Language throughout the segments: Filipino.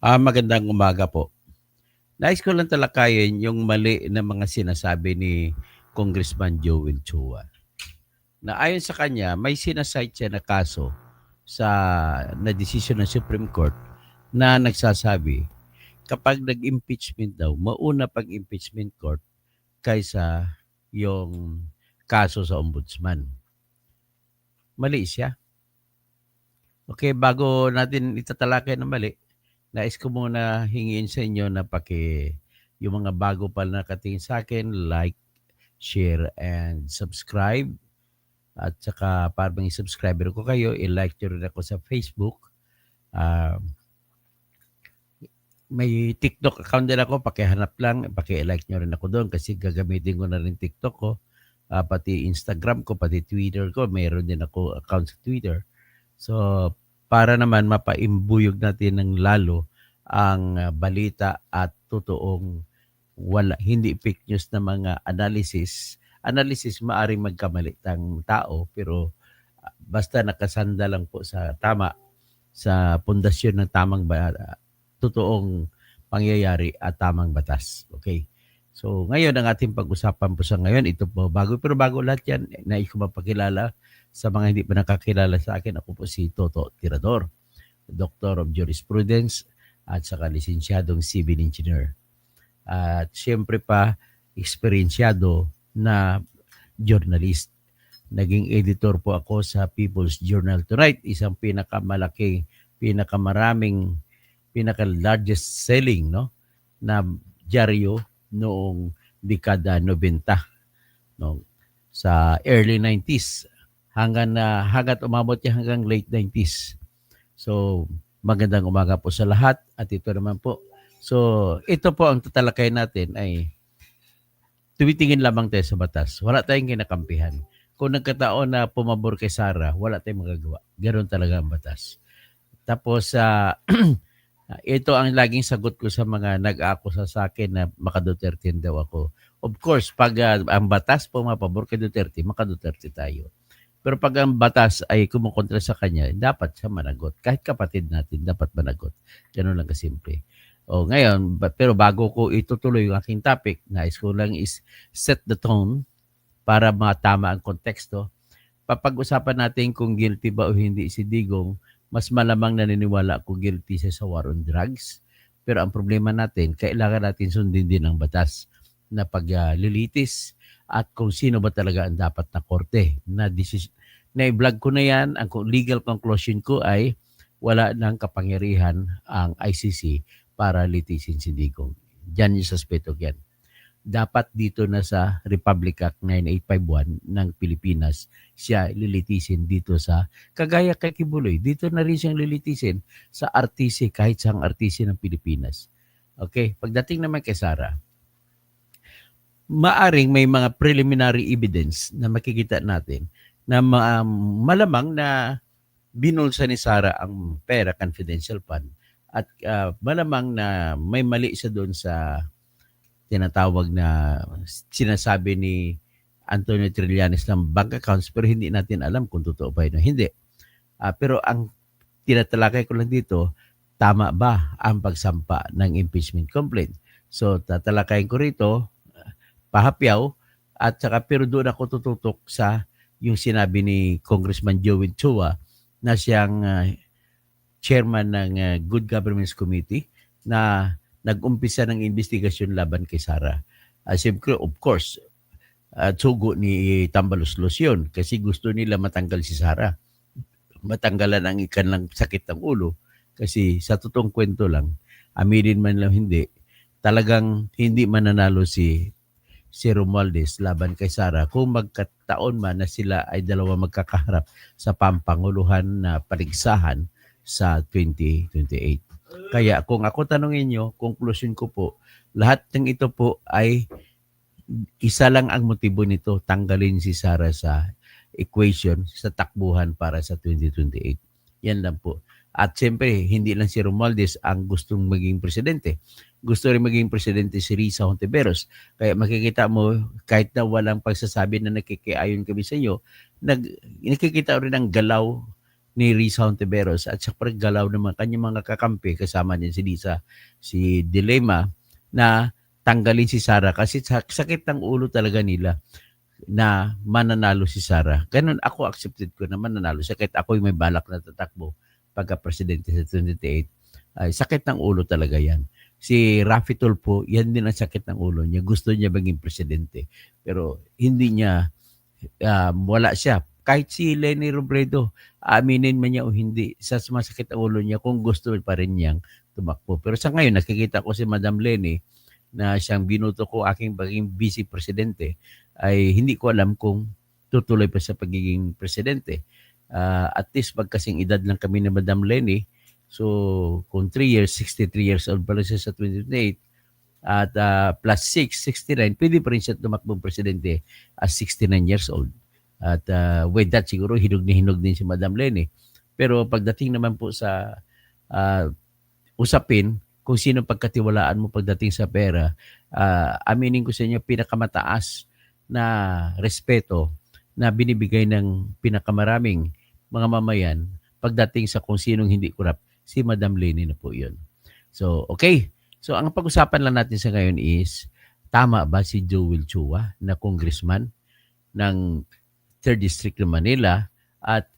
Magandang umaga po. Nais ko lang talakayin yung mali na mga sinasabi ni Congressman Joel Chua. Na ayon sa kanya, may sinasite siya na kaso sa na desisyon ng Supreme Court na nagsasabi kapag nag-impeachment daw, mauna pag-impeachment court kaysa yung kaso sa ombudsman. Mali siya. Okay, bago natin itatalakay ng mali, nais ko muna hingiin sa inyo na yung mga bago pa nakatingin sa akin, like, share, and subscribe. At saka para maging subscriber ko kayo, i-like nyo rin ako sa Facebook. Ah, may TikTok account din ako, pakihanap lang, paki-like nyo rin ako doon kasi gagamitin ko na rin TikTok ko. Pati Instagram ko, pati Twitter ko, mayroon din ako account sa Twitter. So, para naman mapaimbuyog natin ng lalo ang balita at totoong hindi fake news na mga analysis. Analysis maaring magkamali ng tao pero basta nakasanda lang po sa tama, sa pundasyon ng totoong pangyayari at tamang batas. Okay. So ngayon ang ating pag-usapan po sa ngayon, ito po bago lahat yan, nais ko mapakilala sa mga hindi pa nakakilala sa akin. Ako po si Toto Tirador, Doctor of Jurisprudence at saka lisensyadong civil engineer. At siyempre pa, eksperyensyado na journalist. Naging editor po ako sa People's Journal Tonight, isang pinaka-largest selling na dyaryo noong dekada 90, no, sa early 90s hanggat umabot niya hanggang late 90s. So, magandang umaga po sa lahat at ito naman po. So, ito po ang tatalakay natin ay tumitingin lamang tayo sa batas. Wala tayong kinakampihan. Kung nagkataon na pumabor kay Sara, wala tayong magagawa. Ganoon talaga ang batas. Tapos, ito ang laging sagot ko sa mga nag-aakusa sa akin na maka-Duterte daw ako. Of course, pag ang batas pumapabor kay Duterte, maka-Duterte tayo. Pero pag ang batas ay kumukontra sa kanya, dapat siya managot. Kahit kapatid natin, dapat managot. Ganun lang kasimple. Ngayon, pero bago ko itutuloy yung aking topic, nais ko lang is set the tone para matama ang konteksto. Papag-usapan natin kung guilty ba o hindi si Digong. Mas malamang naniniwala ako guilty siya sa war on drugs. Pero ang problema natin, kailangan natin sundin din ang batas na paglilitis at kung sino ba talaga ang dapat na korte. Na-vlog ko na yan, ang legal conclusion ko ay wala nang kapangyarihan ang ICC para litisin si Digong. Diyan yung suspeto yan. Dapat dito na sa Republic Act 9851 ng Pilipinas siya lilitisin dito sa kagaya kay Kibuloy. Dito na rin siyang lilitisin sa RTC kahit sa RTC ng Pilipinas. Okay, pagdating naman kay Sara, maaring may mga preliminary evidence na makikita natin na malamang na binulsa ni Sara ang pera confidential fund at malamang na may mali siya doon sa tinatawag na sinasabi ni Antonio Trillanes ng bank accounts pero hindi natin alam kung totoo ba yun o hindi. Pero ang tinatalakay ko lang dito, tama ba ang pagsampa ng impeachment complaint? So tatalakayin ko rito, pahapyaw, at saka pero doon ako tututok sa yung sinabi ni Congressman Joel Chua na siyang chairman ng Good Governance Committee na nag-umpisa ng investigasyon laban kay Sara. Siyempre, of course, sugo ni Tambaluslos yun kasi gusto nila matanggal si Sara. Matanggalan ang ikanlang sakit ng ulo kasi sa totoong kwento lang, aminin man lang hindi, talagang hindi mananalo si Romualdez laban kay Sara kung magkataon man na sila ay dalawa magkakaharap sa pampanguluhan na paligsahan sa 2028. Kaya kung ako tanungin nyo, conclusion ko po, lahat ng ito po ay isa lang ang motibo nito, tanggalin si Sara sa equation, sa takbuhan para sa 2028. Yan lang po. At siyempre, hindi lang si Romualdez ang gustong maging presidente. Gusto rin maging presidente si Risa Hontiveros. Kaya makikita mo, kahit na walang pagsasabi na nakikiayon kami sa inyo, nakikita rin ang galaw ni Risa Hontiveros at sa paggalaw ng mga kanyang mga kakampi, kasama din si Lisa, si Dilema, na tanggalin si Sara kasi sakit ng ulo talaga nila na mananalo si Sara. Ganun ako accepted ko na mananalo siya kahit ako'y may balak na tatakbo pagka-presidente sa 2028. Ay, sakit ng ulo talaga yan. Si Raffy Tulfo, yan din ang sakit ng ulo niya. Gusto niya maging presidente. Pero hindi niya, wala siya. Kahit si Leni Robredo, aminin man niya o hindi, sa sumasakit ang ulo niya kung gusto pa rin niyang tumakbo. Pero sa ngayon, nakikita ko si Madam Leni na siyang binuto ko aking maging vice presidente, ay hindi ko alam kung tutuloy pa sa pagiging presidente. At least magkasing edad lang kami ni Madam Leni. So kung 3 years, 63 years old pala siya sa 2028 at plus 6, 69, pwede pa rin siya tumakbong presidente as 69 years old. At with that, siguro hinog din si Madam Leni. Pero pagdating naman po sa usapin, kung sino pagkatiwalaan mo pagdating sa pera, aminin ko sa inyo, pinakamataas na respeto na binibigay ng pinakamaraming mga mamayan pagdating sa kung sinong hindi kurap, si Madam Leni na po yun. So, okay. So, ang pag-usapan lang natin sa ngayon is, tama ba si Joel Chua na congressman ng 3rd District ng Manila at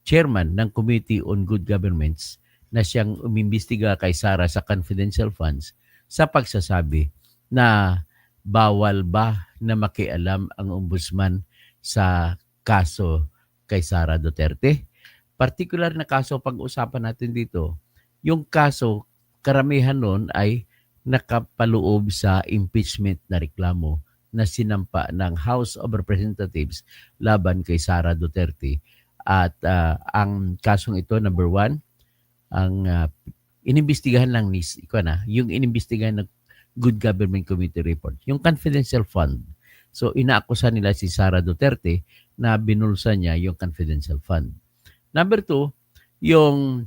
chairman ng Committee on Good Governments na siyang umimbestiga kay Sara sa confidential funds sa pagsasabi na bawal ba na makialam ang ombudsman sa kaso kay Sara Duterte? Particular na kaso pag-usapan natin dito, yung kaso karamihan nun ay nakapaloob sa impeachment na reklamo na sinampa ng House of Representatives laban kay Sara Duterte. At ang kasong ito, number 1, ang inimbestigahan lang yung inimbestigahan ng Good Government Committee report, yung confidential fund. So inaakusa nila si Sara Duterte na binulsa niya yung confidential fund. Number 2, yung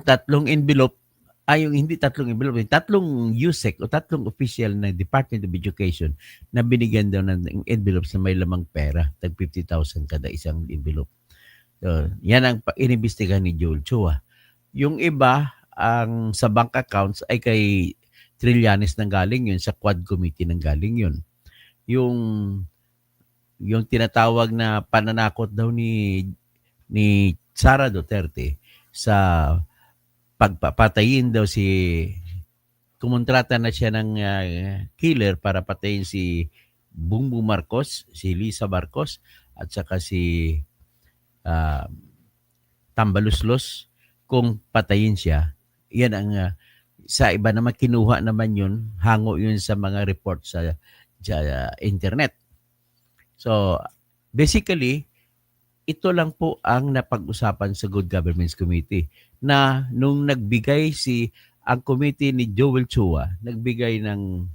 tatlong envelope, yung hindi tatlong envelope, yung tatlong USEC o tatlong official ng Department of Education na binigyan daw ng envelopes na may lamang pera, tag 50,000 kada isang envelope. So, yan ang inimbestigahan ni Joel Chua. Yung iba, ang sa bank accounts ay kay Trillanes nang galing yun, sa Quad Committee nang galing yun. Yung tinatawag na pananakot daw ni Sara Duterte sa pagpapatayin daw kumontrata na siya ng killer para patayin si Bongbong Marcos, si Lisa Marcos, at saka si Tambaluslos. Kung patayin siya, yan ang sa iba naman kinuha naman yun, hango yun sa mga report sa internet. So basically, ito lang po ang napag-usapan sa Good Governance Committee na nung nagbigay ang committee ni Joel Chua, nagbigay ng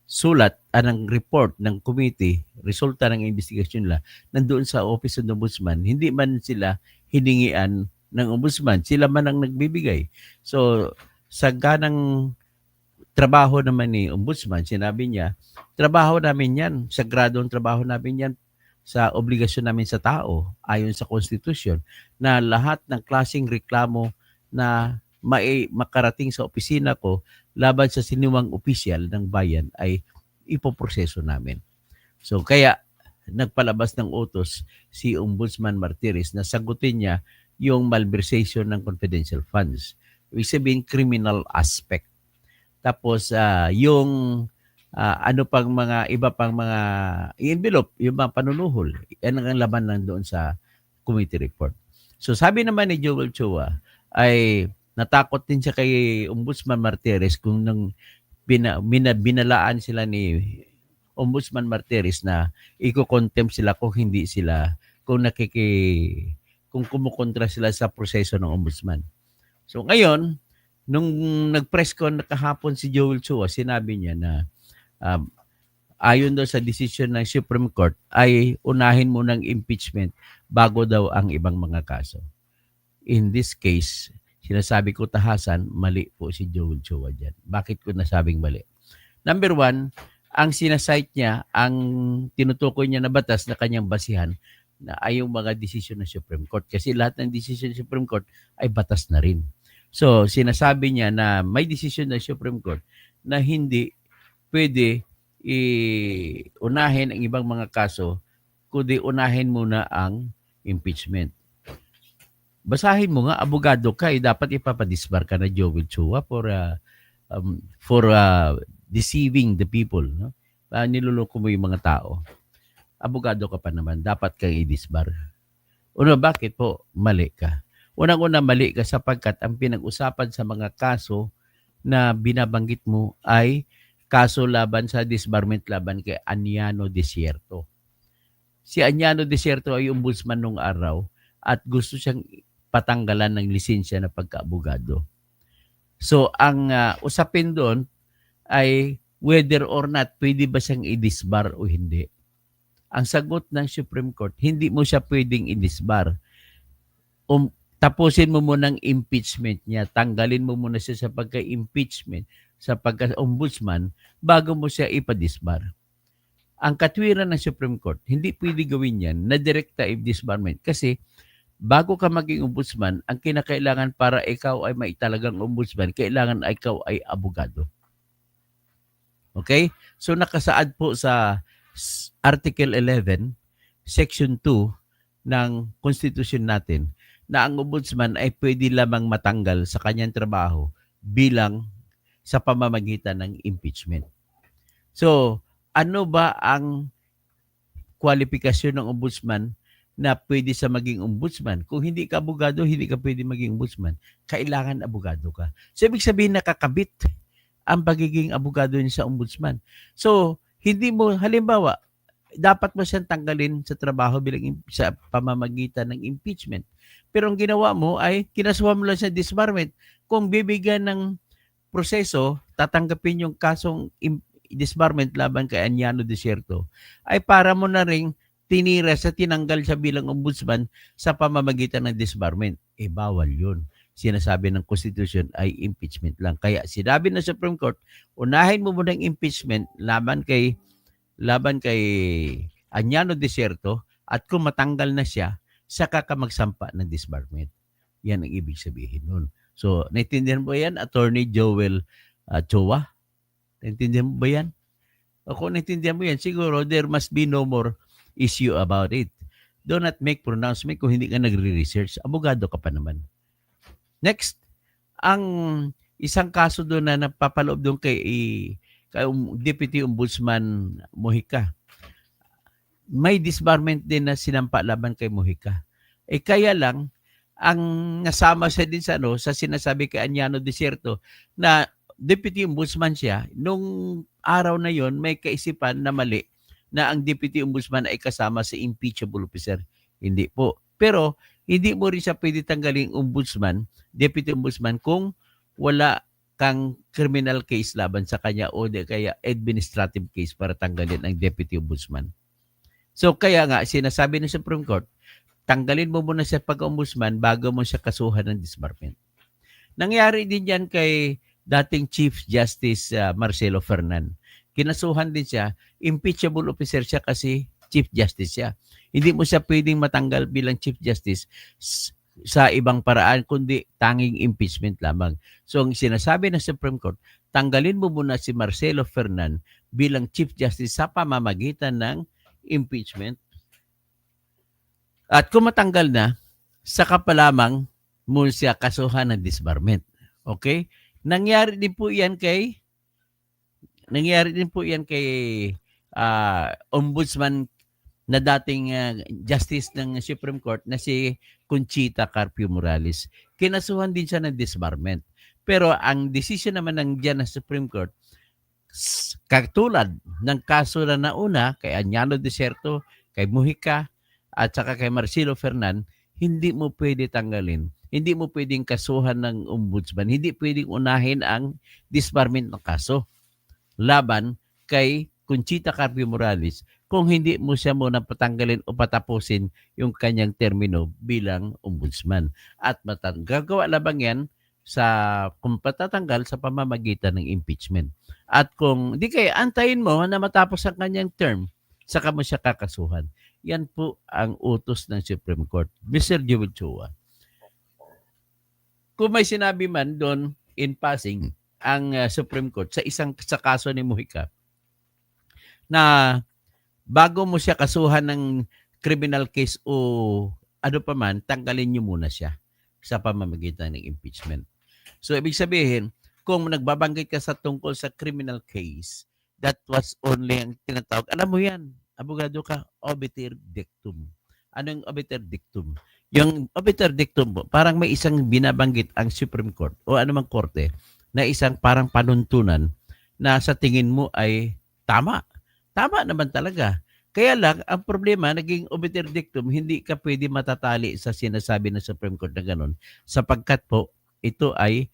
sulat, ng report ng committee, resulta ng investigasyon nila, nandoon sa Office of the Ombudsman, hindi man sila hiningian ng Ombudsman, sila man ang nagbibigay. So, sa ganang trabaho naman ni Ombudsman, sinabi niya, trabaho namin yan, sagradong trabaho namin yan, sa obligasyon namin sa tao ayon sa konstitusyon na lahat ng klaseng reklamo na makarating sa opisina ko laban sa sinuwang opisyal ng bayan ay ipoproseso namin. So kaya nagpalabas ng utos si Ombudsman Martires na sagutin niya yung malversation ng confidential funds. Ibig sabihin, criminal aspect. Tapos yung ano pang mga iba pang mga envelope, yung mga panunuhol, yan ang laman lang doon sa committee report. So sabi naman ni Joel Chua ay natakot din siya kay Ombudsman Martires kung nang binalaan sila ni Ombudsman Martires na iko-contempt sila kung hindi sila, kung kumukontra sila sa proseso ng Ombudsman. So ngayon, nung nag-press con kahapon si Joel Chua, sinabi niya na ayon daw sa decision ng Supreme Court ay unahin mo ng impeachment bago daw ang ibang mga kaso. In this case, sinasabi ko tahasan, mali po si Joel Chua dyan. Bakit ko nasabing mali? Number 1, ang sinasite niya, ang tinutukoy niya na batas na kanyang basihan, na ay yung mga desisyon ng Supreme Court. Kasi lahat ng desisyon ng Supreme Court ay batas na rin. So, sinasabi niya na may desisyon ng Supreme Court na hindi pwede unahin ang ibang mga kaso, kundi unahin muna ang impeachment. Basahin mo nga, abogado ka, dapat ipapadisbar ka na Joel Chua for deceiving the people. No? Niluloko mo yung mga tao. Abogado ka pa naman, dapat kang i-disbar. Una, bakit po? Mali ka. Unang-una, mali ka sapagkat ang pinag-usapan sa mga kaso na binabanggit mo ay kaso laban sa disbarment laban kay Aniano Desierto. Si Aniano Desierto ay ombudsman nung araw at gusto siyang patanggalan ng lisensya na pagkaabogado. So, ang usapin doon ay whether or not pwede ba siyang i-disbar o hindi. Ang sagot ng Supreme Court, hindi mo siya pwedeng i-disbar. Tapusin mo muna ang impeachment niya. Tanggalin mo muna siya sa pagka-impeachment, sa pagka-ombudsman, bago mo siya ipa-disbar. Ang katwiran ng Supreme Court, hindi pwede gawin yan na directive disbarment kasi bago ka maging ombudsman, ang kinakailangan para ikaw ay maitalagang ombudsman, kailangan ikaw ay abogado. Okay? So nakasaad po sa Article 11, Section 2 ng Constitution natin na ang ombudsman ay pwede lamang matanggal sa kanyang trabaho bilang sa pamamagitan ng impeachment. So, ano ba ang kwalifikasyon ng ombudsman na pwede sa maging ombudsman? Kung hindi ka abogado, hindi ka pwede maging ombudsman. Kailangan abogado ka. So, ibig sabihin nakakabit ang pagiging abogado niya sa ombudsman. So, hindi mo, halimbawa, dapat mo siyang tanggalin sa trabaho bilang sa pamamagitan ng impeachment. Pero ang ginawa mo ay kinasuhan mo lang sa disbarment. Kung bibigyan ng proseso, tatanggapin yung kasong disbarment laban kay Aniano Desierto, ay para mo na ring tinira sa tinanggal siya bilang ombudsman sa pamamagitan ng disbarment. Bawal yun. Sinasabi ng Constitution ay impeachment lang. Kaya sinabi ng Supreme Court, unahin mo muna ang impeachment laban kay Aniano Desierto at kung matanggal na siya, saka ka magsampa ng disbarment. Yan ang ibig sabihin nun. So, naintindihan mo yan, Attorney Joel Chua? Naintindihan mo ba yan? O kung naintindihan mo yan, siguro there must be no more issue about it. Do not make pronouncement kung hindi ka nagre-research. Abogado ka pa naman. Next, ang isang kaso doon na napapaloob doon kay Deputy Ombudsman Mojica. May disbarment din na sinampa laban kay Mojica. Kaya lang, ang nasama siya din sa sinasabi kay Aniano Desierto na Deputy Ombudsman siya, nung araw na yon may kaisipan na mali na ang Deputy Ombudsman ay kasama sa impeachable officer. Hindi po. Pero hindi mo rin siya pwede tanggaling ombudsman, Deputy Ombudsman, kung wala kang criminal case laban sa kanya o kaya administrative case para tanggalin ang Deputy Ombudsman. So kaya nga, sinasabi ng Supreme Court, tanggalin mo muna siya pag-ombudsman bago mo siya kasuhan ng disbarment. Nangyari din yan kay dating Chief Justice Marcelo Fernan. Kinasuhan din siya, impeachable officer siya kasi Chief Justice siya. Hindi mo siya pwedeng matanggal bilang Chief Justice sa ibang paraan kundi tanging impeachment lamang. So ang sinasabi ng Supreme Court, tanggalin mo muna si Marcelo Fernan bilang Chief Justice sa pamamagitan ng impeachment. At kung matanggal na, saka pa lamang mo siya kasuhan ng disbarment. Okay? Nangyari din po yan kay ombudsman na dating justice ng Supreme Court na si Conchita Carpio Morales. Kinasuhan din siya ng disbarment. Pero ang desisyon naman ng dyan ng Supreme Court, katulad ng kaso na nauna kay Aniano Desierto, kay Mojica, at saka kay Marcelo Fernan, hindi mo pwede tanggalin. Hindi mo pwedeng kasuhan ng ombudsman. Hindi pwedeng unahin ang disbarment ng kaso laban kay Conchita Carpio Morales kung hindi mo siya muna patanggalin o patapusin yung kanyang termino bilang ombudsman. At gagawa labang yan kung patatanggal sa pamamagitan ng impeachment. At kung di kaya antayin mo na matapos ang kanyang term, saka mo siya kakasuhan. Yan po ang utos ng Supreme Court. Mr. Jewel Chua, kung may sinabi man doon in passing ang Supreme Court sa kaso ni Mujica na bago mo siya kasuhan ng criminal case o ano pa man, tanggalin niyo muna siya sa pamamagitan ng impeachment. So, ibig sabihin, kung nagbabanggit ka sa tungkol sa criminal case, that was only ang tinatawag. Alam mo yan, abogado ka, obiter dictum. Ano yung obiter dictum? Yung obiter dictum, parang may isang binabanggit ang Supreme Court o anumang korte na isang parang panuntunan na sa tingin mo ay tama. Tama naman talaga. Kaya lang, ang problema, naging obiter dictum, hindi ka pwede matatali sa sinasabi ng Supreme Court na gano'n sapagkat po, ito ay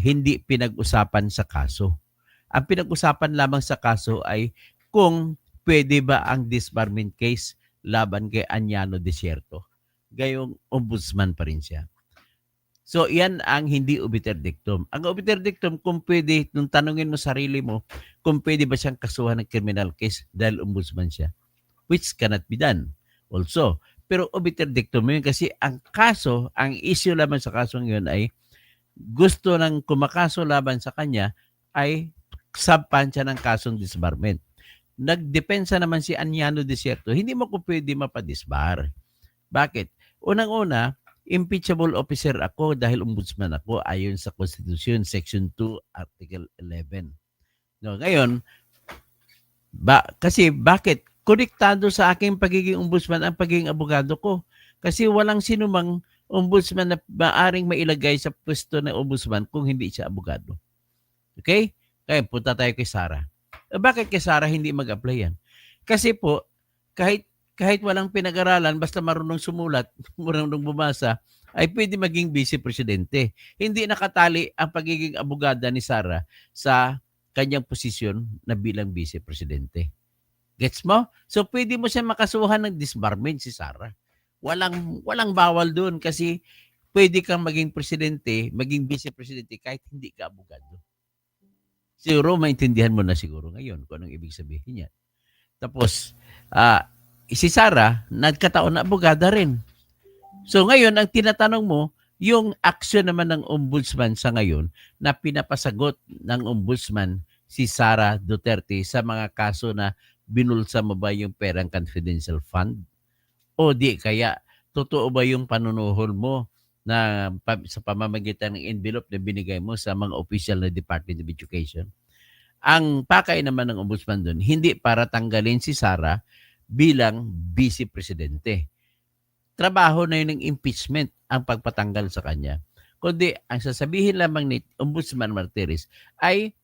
hindi pinag-usapan sa kaso. Ang pinag-usapan lamang sa kaso ay kung pwede ba ang disbarment case laban kay Anyano Desierto. Gayong ombudsman pa rin siya. So, yan ang hindi obiter dictum. Ang obiter dictum, kung pwede, nung tanungin mo sarili mo, kung pwede ba siyang kasuhan ng criminal case dahil ombudsman siya, which cannot be done also. Pero obiter dictum yun kasi ang kaso, ang issue laban sa kasong yun ay gusto ng kumakaso laban sa kanya ay sabpan siya ng kasong disbarment. Nagdepensa naman si Anyano Desierto, hindi mo ko pwede mapadisbar. Bakit? Unang-una, impeachable officer ako dahil ombudsman ako ayon sa Constitution, Section 2, Article 11. No, ngayon, kasi bakit? Konektado sa aking pagiging ombudsman ang pagiging abogado ko. Kasi walang sinumang ombudsman na maaring mailagay sa pwesto ng ombudsman kung hindi siya abogado. Okay? Kaya punta tayo kay Sara. Bakit kay Sara hindi mag-apply yan? Kasi po, kahit walang pinag-aralan, basta marunong sumulat, marunong bumasa, ay pwede maging vice-presidente. Hindi nakatali ang pagiging abogada ni Sara sa kanyang posisyon na bilang vice-presidente. Gets mo? So pwede mo siya makasuhan ng disbarment si Sara. Walang bawal doon kasi pwede kang maging presidente, maging vice-presidente kahit hindi ka abogado. Siguro maintindihan mo na siguro ngayon kung anong ibig sabihin niya. Tapos, si Sara, nagkataon na abogada rin. So ngayon, ang tinatanong mo, yung aksyon naman ng ombudsman sa ngayon na pinapasagot ng ombudsman si Sara Duterte sa mga kaso na binulsa mo ba yung perang confidential fund? O di kaya, totoo ba yung panunuhol mo na sa pamamagitan ng envelope na binigay mo sa mga official na Department of Education? Ang pakay naman ng ombudsman doon, hindi para tanggalin si Sara bilang vice-presidente. Trabaho na yun ng impeachment ang pagpatanggal sa kanya. Kundi ang sasabihin lamang ni Ombudsman Martires ay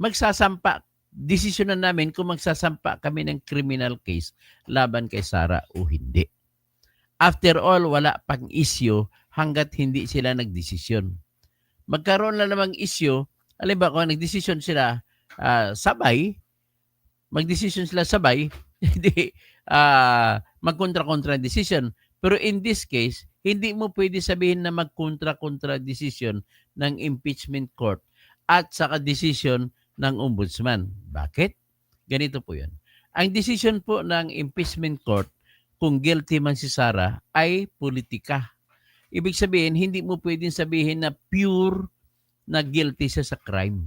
magsasampa, desisyonan namin kung magsasampa kami ng criminal case laban kay Sara o hindi. After all, wala pang issue hanggat hindi sila nagdesisyon. Magkaroon na namang issue, alam ba kung nagdesisyon sila magdesisyon sila sabay, hindi magkontra-kontra decision. Pero in this case, hindi mo pwede sabihin na magkontra-kontra decision ng impeachment court at saka decision ng ombudsman. Bakit? Ganito po yan. Ang decision po ng impeachment court, kung guilty man si Sara, ay politika. Ibig sabihin, hindi mo pwedeng sabihin na pure na guilty siya sa crime.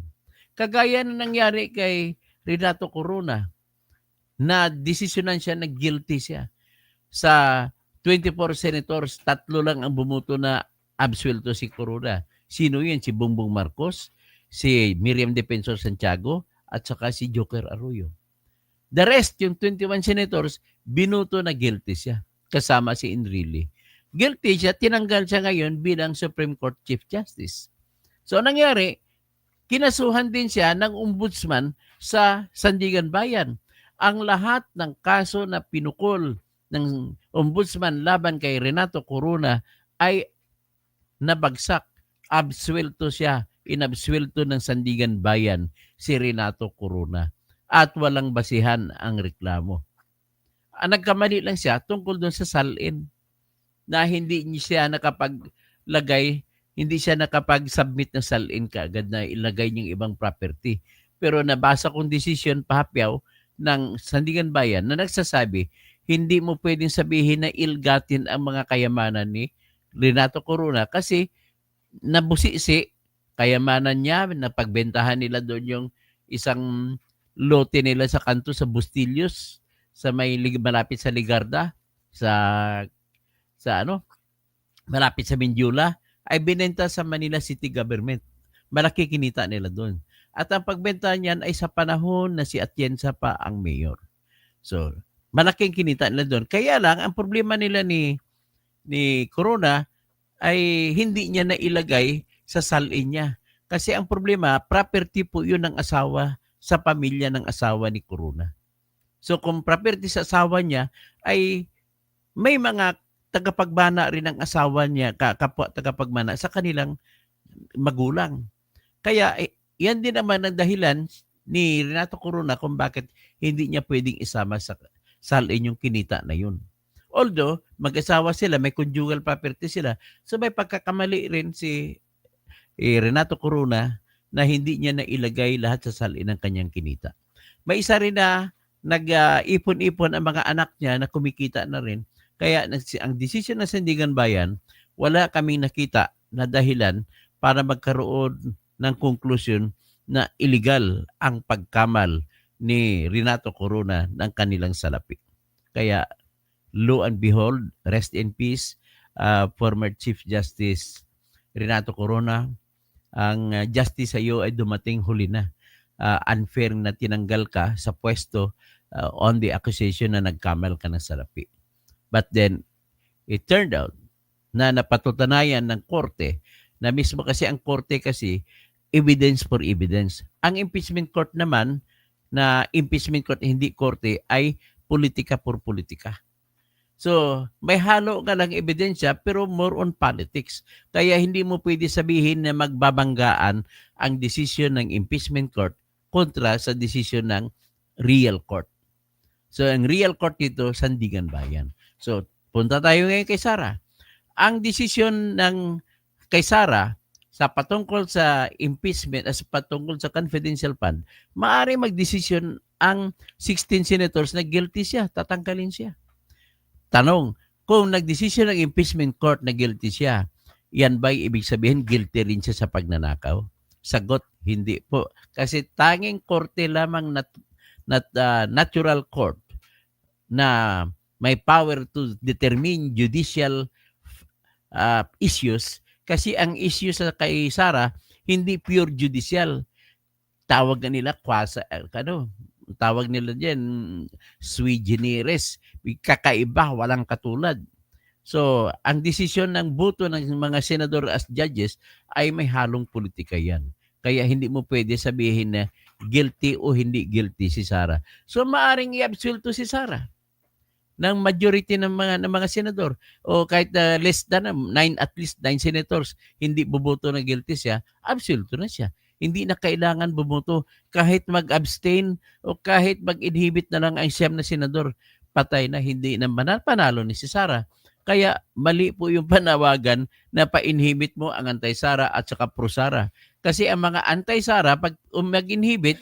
Kagaya na nangyari kay Renato Corona, na desisyonan siya na guilty siya. Sa 24 senators, 3 lang ang bumuto na absuelto si Corona. Sino yun? Si Bongbong Marcos, si Miriam Defensor Santiago, at saka si Joker Arroyo. The rest, yung 21 senators, binuto na guilty siya. Kasama si Enrile. Guilty siya, tinanggal siya ngayon bilang Supreme Court Chief Justice. So, nangyari, kinasuhan din siya ng ombudsman sa Sandigan Bayan. Ang lahat ng kaso na pinukol ng ombudsman laban kay Renato Corona ay nabagsak. Absuelto siya. Inabsuelto ng Sandigan Bayan si Renato Corona. At walang basihan ang reklamo. Nagkamali lang siya tungkol doon sa salin na hindi siya nakapaglagay, hindi siya nakapag-submit ng salin kaagad na ilagay niyang ibang property. Pero nabasa kong desisyon pahapyaw ng Sandigan Bayan na nagsasabi hindi mo pwedeng sabihin na ilgatin ang mga kayamanan ni Renato Corona kasi nabusisi kayamanan niya, napagbentahan nila doon yung isang lote nila sa kanto sa Bustillos, sa malapit sa Ligarda, sa ano, malapit sa Mindula, ay binenta sa Manila City Government. Malaki kinita nila doon. At ang pagbenta niyan ay sa panahon na si Atienza pa ang mayor. So, malaking kinita nila doon. Kaya lang, ang problema nila ni Corona ay hindi niya nailagay sa salin niya. Kasi ang problema, property po yun ng asawa sa pamilya ng asawa ni Corona. So kung property sa asawa niya, ay may mga tagapagbana rin ng asawa niya, kapwa tagapagmana sa kanilang magulang. Kaya yan din naman ang dahilan ni Renato Corona kung bakit hindi niya pwedeng isama sa salin yung kinita na yun. Although, mag-asawa sila, may conjugal property sila, so may pagkakamali rin si Renato Corona na hindi niya nailagay lahat sa salin ng kanyang kinita. May isa rin na nag-ipon-ipon ang mga anak niya na kumikita na rin. Kaya ang desisyon ng Sandigan Bayan, wala kaming nakita na dahilan para magkaroon ng konklusyon na illegal ang pagkamal ni Renato Corona ng kanilang salapi. Kaya lo and behold, rest in peace, former Chief Justice Renato Corona. Ang justice sa iyo ay dumating huli na. Unfair na tinanggal ka sa pwesto on the accusation na nagkamal ka ng salapi. But then, it turned out na napatutunayan ng korte na mismo kasi ang korte kasi evidence for evidence. Ang impeachment court naman na impeachment court hindi korte ay politika for politika. So, may halo ka lang ebidensya pero more on politics. Kaya hindi mo pwede sabihin na magbabanggaan ang desisyon ng impeachment court kontra sa desisyon ng real court. So, ang real court dito, Sandigan Bayan. So, punta tayo ngayon kay Sara. Ang desisyon ng kay Sara sa patungkol sa impeachment at patungkol sa confidential fund, maaari magdesisyon ang 16 senators na guilty siya, tatanggalin siya. Tanong, kung nagdesisyon ng impeachment court na guilty siya, yan ba'y ibig sabihin guilty rin siya sa pagnanakaw? Sagot, hindi po. Kasi tanging korte lamang natural court na may power to determine judicial issues. Kasi ang issue sa kay Sara, hindi pure judicial. Tawag na nila tawag nila diyan sui generis, kakaiba, walang katulad. So, ang desisyon ng boto ng mga senador as judges ay may halong politika yan. Kaya hindi mo pwede sabihin na guilty o hindi guilty si Sara. So, maaring i-absuelto si Sara ng majority ng mga senador o kahit less than at least 9 senators hindi boboto na guilty siya, absuelto na siya. Hindi na kailangan bumoto. Kahit mag-abstain o kahit mag-inhibit na lang ang siyam na senador, patay na, hindi na panalo ni si Sara. Kaya mali po yung panawagan na pa-inhibit mo ang anti-Sara at saka pro-Sara. Kasi ang mga anti-Sara, pag mag-inhibit,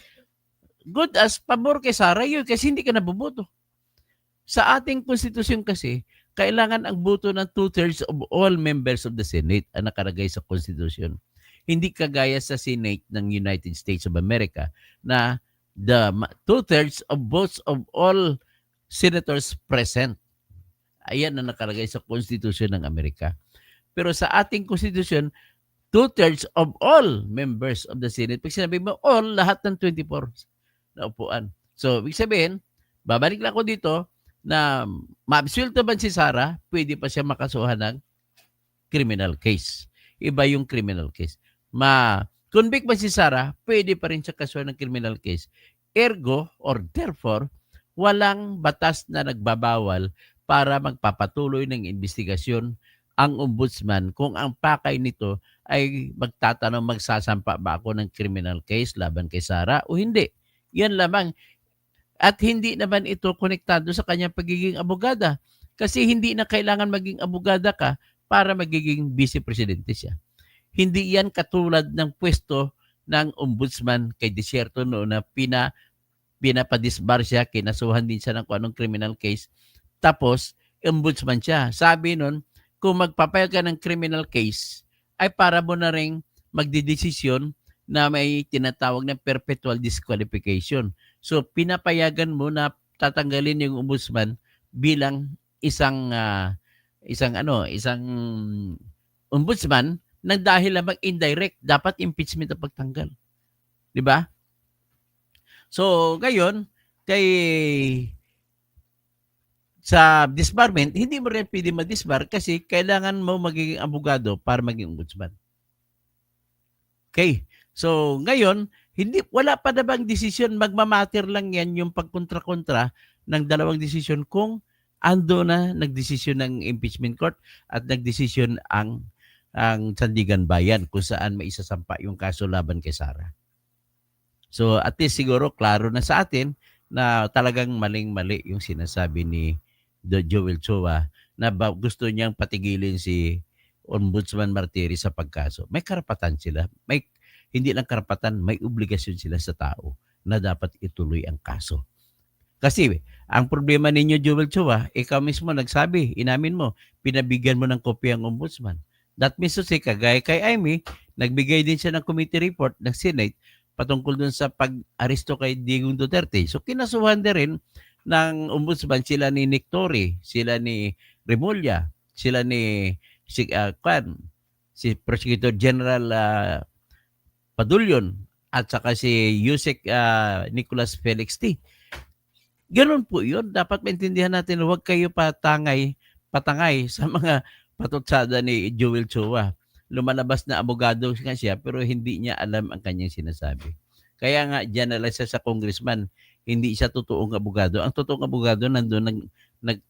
good as pabor kay Sara yun kasi hindi ka nabuboto. Sa ating konstitusyon kasi, kailangan ang boto ng 2/3 of all members of the Senate ang nakalagay sa konstitusyon. Hindi kagaya sa Senate ng United States of America na the 2/3 of votes of all senators present. Ayan na nakalagay sa Constitution ng Amerika. Pero sa ating Constitution, 2/3 of all members of the Senate. Pag sinabi mo, all, lahat ng 24 na upuan. So, ibig sabihin, babalik lang ako dito na ma-absuelto ba si Sara, pwede pa siya makasuhan ng criminal case. Iba yung criminal case. Ma-convict ba si Sara, pwede pa rin siya kasuhan ng criminal case. Ergo, or therefore, walang batas na nagbabawal para magpapatuloy ng investigasyon ang ombudsman kung ang pakay nito ay magtatanong, magsasampa ba ako ng criminal case laban kay Sara o hindi. Yan lamang. At hindi naman ito konektado sa kanyang pagiging abogada. Kasi hindi na kailangan maging abogada ka para magiging vice-presidente siya. Hindi yan katulad ng pwesto ng ombudsman kay Desierto noon na pinapadisbar siya, kinasuhan din siya ng kung anong criminal case. Tapos, ombudsman siya. Sabi nun, kung magpapayag ka ng criminal case, ay para mo na rin magdidesisyon na may tinatawag na perpetual disqualification. So, pinapayagan mo na tatanggalin yung ombudsman bilang isang ombudsman nang dahil lamang indirect, dapat impeachment ang pagtanggal. Di ba? So, ngayon, sa disbarment, hindi mo rin pwede ma-disbar kasi kailangan mo magiging abogado para maging ombudsman. Okay. So, ngayon, wala pa na bang desisyon, magmamatter lang yan yung pagkontra-kontra ng dalawang desisyon kung ando na nagdesisyon ng impeachment court at nagdesisyon ang Sandigan Bayan kung saan may isasampa yung kaso laban kay Sara. So, at least siguro klaro na sa atin na talagang maling-mali yung sinasabi ni Joel Chua na gusto niyang patigilin si Ombudsman Martiri sa pagkaso. May karapatan sila. Hindi lang karapatan, may obligasyon sila sa tao na dapat ituloy ang kaso. Kasi ang problema ninyo, Joel Chua, ikaw mismo nagsabi, inamin mo, pinabigyan mo ng kopya ang ombudsman. That means to say, kagaya kay Amy, nagbigay din siya ng committee report ng Senate patungkol dun sa pag-aresto kay Digong Duterte. So kinasuhan din rin ng ombudsman sila ni Nick Torre, sila ni Remulla, sila ni si Prosecutor General Padulyon at saka si Yusek Nicolas Felix T. Ganun po yun. Dapat maintindihan natin, huwag kayo patangay sa mga patutsada ni Joel Chua. Lumalabas na abogado nga siya pero hindi niya alam ang kanyang sinasabi. Kaya nga, dyan na lang siya sa congressman. Hindi siya totoong abogado. Ang totoong abogado nandun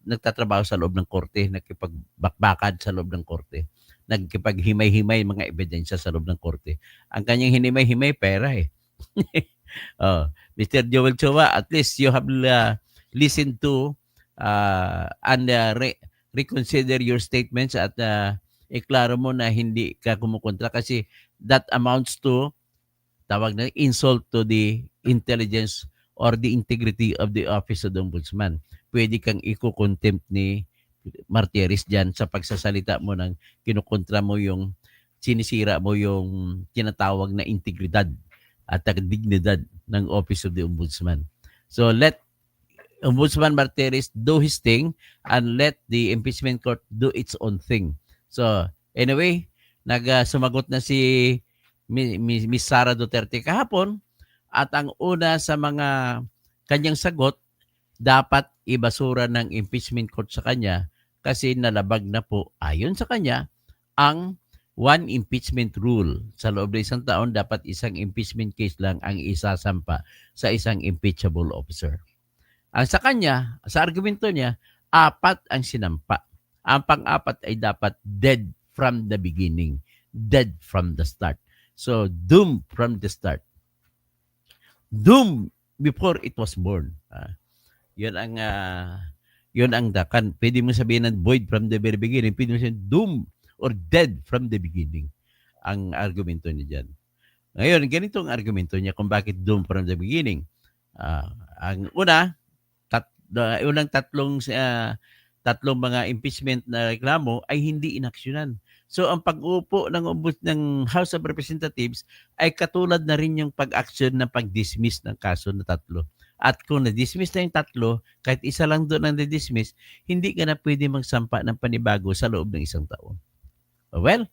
nagtatrabaho sa loob ng korte, nagkipagbakbakad sa loob ng korte, nagkipaghimay-himay mga ebidensya sa loob ng korte. Ang kanyang hinimay-himay, pera eh. Mr. Joel Chua, at least you have listened to and reconsider your statements at iklaro mo na hindi ka kumukontra kasi that amounts to tawag na insult to the intelligence or the integrity of the office of the ombudsman. Pwede kang iko-contempt ni Martires dyan sa pagsasalita mo ng kinukontra mo yung sinisira mo yung tinatawag na integridad at dignidad ng Office of the Ombudsman. So let Ombudsman Martires do his thing and let the impeachment court do its own thing. So anyway, sumagot na si Miss Sara Duterte kahapon at ang una sa mga kanyang sagot, dapat ibasura ng impeachment court sa kanya kasi nalabag na po ayon sa kanya ang one impeachment rule. Sa loob ng isang taon, dapat isang impeachment case lang ang isasampa sa isang impeachable officer. Ang sa kanya, sa argumento niya, 4 ang sinampa. Ang pang-4 ay dapat dead from the beginning, dead from the start. So, doomed from the start. Doomed before it was born. Yun ang dakan. Pwede mo sabihin ng void from the very beginning. Pwede mo sabihin doomed or dead from the beginning ang argumento niya dyan. Ngayon, ganito ang argumento niya kung bakit doomed from the beginning. Ang unang tatlong mga impeachment na reklamo ay hindi inaksyonan. So, ang pag-upo ng House of Representatives ay katulad na rin yung pag-action na pag-dismiss ng kaso na 3. At kung na-dismiss na yung 3, kahit isa lang doon ang na-dismiss, hindi ka na pwede magsampa ng panibago sa loob ng 1 taon. Well,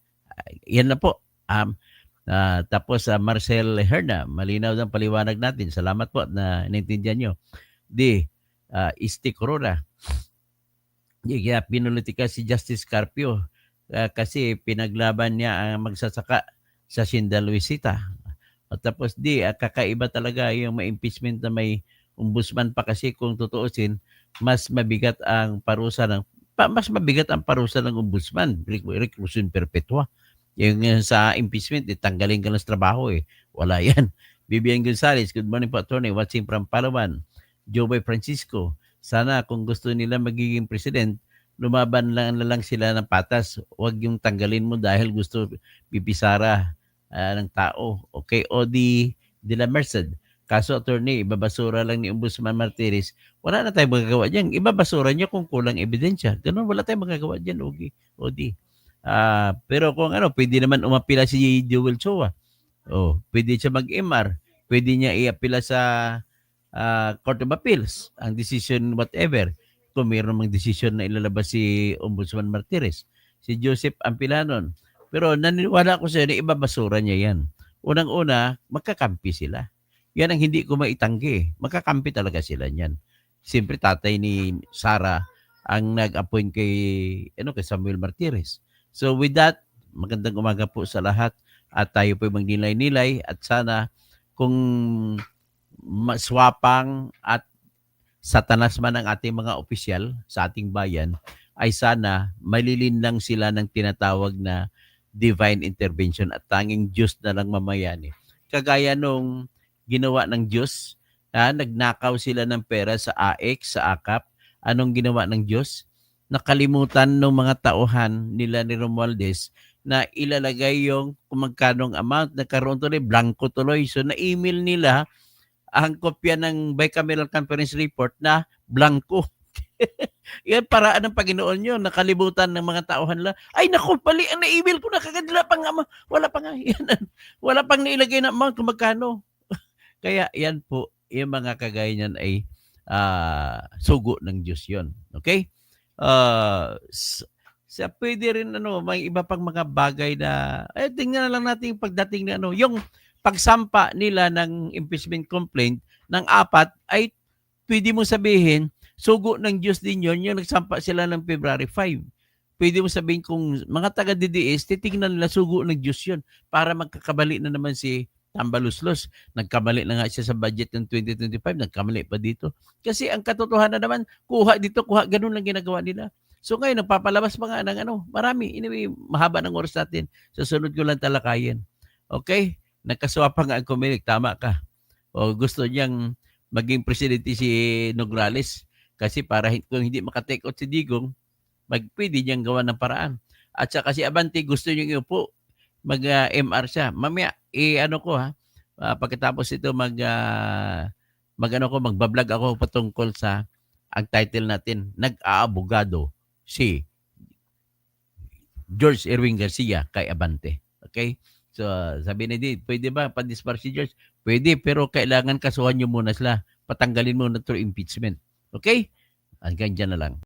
yan na po. Tapos Marcel Herna, malinaw ng paliwanag natin. Salamat po na naintindihan nyo. Isti Corona. Pinulitika si Justice Carpio kasi pinaglaban niya ang magsasaka sa Sinda Luisita. At tapos kakaiba talaga yung may impeachment na may ombudsman pa kasi kung tutuusin, mas mabigat ang parusa ng ombudsman, reclusion perpetua. Yung sa impeachment, tanggalin ka ng trabaho eh. Wala yan. Vivian Gonzalez, good morning po, attorney. Watching from Palawan. Joey Francisco, sana kung gusto nila magiging president, lumaban lang sila ng patas. Huwag yung tanggalin mo dahil gusto pipisara ng tao. Okay, Odi de la Merced. Kaso attorney, ibabasura lang ni Ombudsman Martires, wala na tayong magagawa diyan. Ibabasura niya kung kulang ebidensya. Gano'n, wala tayong magagawa diyan, Odi. Pero kung ano, pwede naman umapila si Joel Chua. Pwede siya mag-MR. Pwede niya i-apila sa Court of Appeals, ang decision whatever. Kung mayroon mang decision na ilalabas si Ombudsman Martires, si Joseph Ampilanon. Pero naniniwala ko sa'yo na ibabasura niya yan. Unang-una, magkakampi sila. Yan ang hindi ko maitanggi. Magkakampi talaga sila niyan. Siyempre, tatay ni Sara ang nag-appoint kay Samuel Martires. So with that, magandang umaga po sa lahat at tayo po magnilay-nilay at sana kung maswapang at satanas man ang ating mga opisyal sa ating bayan, ay sana malilinlang sila ng tinatawag na divine intervention at tanging Diyos na lang mamayani. Kagaya nung ginawa ng Diyos, nagnakaw sila ng pera sa AX, sa AKAP. Anong ginawa ng Diyos? Nakalimutan ng mga tauhan nila ni Romualdez na ilalagay yung kung magkanong amount, nagkaroon tuloy, blanco tuloy. So na-email nila ang kopya ng bicameral conference report na blanco. Yan, paraan ng Panginoon yun. Nakalimutan ng mga tauhan nila. Ay, naku, pali, ang na-email ko na kagad. Wala pa nga. Yan, wala pang nailagay na amount kung magkano. Kaya yan po, yung mga kagaya niyan ay sugo ng Diyos yun. Okay? Pwede rin may iba pang mga bagay na tingnan na lang natin yung pagdating na yung pagsampa nila ng impeachment complaint ng 4 ay pwede mo sabihin sugo ng Diyos din yun, yung nagsampa sila ng February 5. Pwede mo sabihin kung mga taga-DDS, titignan nila sugo ng Diyos yun para magkakabali na naman si Tambaluslos. Nagkamali na nga siya sa budget ng 2025, nagkamali pa dito. Kasi ang katotohanan naman, kuha dito, kuha, ganun lang ginagawa nila. So ngayon, nagpapalabas pa nga ng marami. Anyway, mahaba ng oras natin. Sa sunod ko lang talakayin. Okay? Nagkaswa pa nga ang Comelec, tama ka. Gusto niyang maging presidente si Nograles kasi para kung hindi makatake out si Digong, pwede niyang gawa ng paraan. At saka si Abante gusto niyang iupo, mag-MR siya. Mamaya, pagkatapos ito magbablog ako patungkol sa ang title natin, Nag-aabogado si George Erwin Garcia kay Abante. Okay? So, sabi ni Dave, pwede ba pa-dispar si George? Pwede, pero kailangan kasuhan nyo muna sila. Patanggalin mo na through impeachment. Okay? Hanggang dyan na lang.